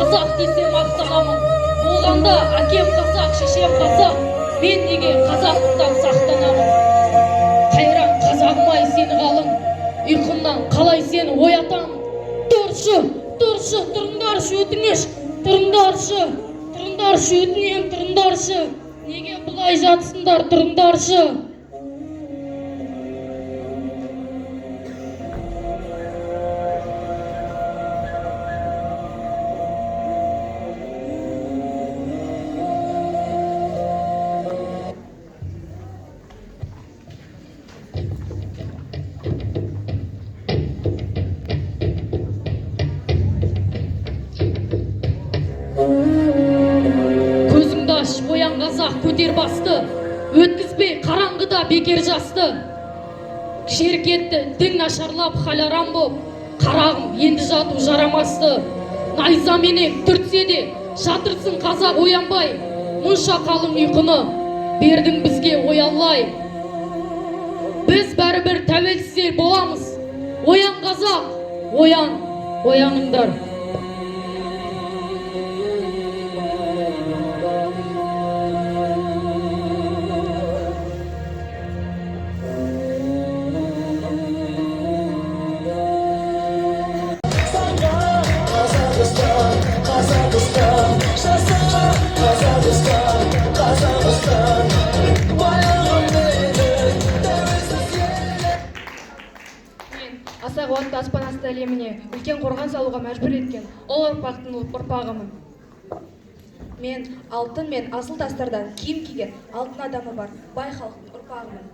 қазақ десем мақтанамын. Болғанда әкем қазақ, шешем қазақ, мен неге қазақтықтан сақтанамын? Қайран қазағым-ай сені қалың, ұйқымнан қалай сені оятамын? Тұршы, тұрыңдаршы өтіңеш, тұрыңдаршы, өтінем, тұрыңдаршы. Неге бұлай жатсыңдар, тұрыңдаршы. Көзіңді аш, оян қазақ, көтер басты, өткізбей қараңғыда бекер жасты. Шер кетті, дін нашарлап, халарам боп, қарағым енді жату жарамасты. Найзаменен түртсе де, жатырсың қазақ оянбай, мұнша қалың ұйқыны бердің бізге оялай. Біз бәрібір тәуелсіз ел боламыз. Оян қазақ, ояныңдар. Аса қуатты аспан асты әлеміне үлкен қорған салуға мәжбүр еткен ол ұрпақтың ұрпағымын. Мен алтын мен асыл тастардан киім киген алтын адамы бар бай халықтың ұрпағымын.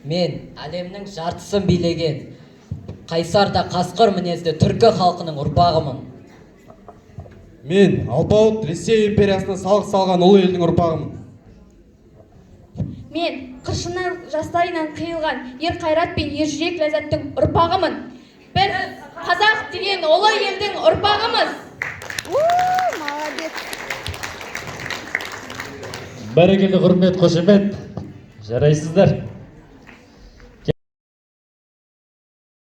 Мен әлемнің жартысын билеген қайсар да қасқыр мінезді түркі халқының ұрпағымын. Мен алпауыт Ресей империясына салық салған ұлы елдің ұрпағымын. Мен қыршыннан жастайынан қиылған ер қайрат пен ер жүрек ләззаттың ұрпағымын. Біз қазақ деген ұлы елдің ұрпағымыз. Молодец. Бәрекелді, құрмет, қошемет. Жарайсыздар.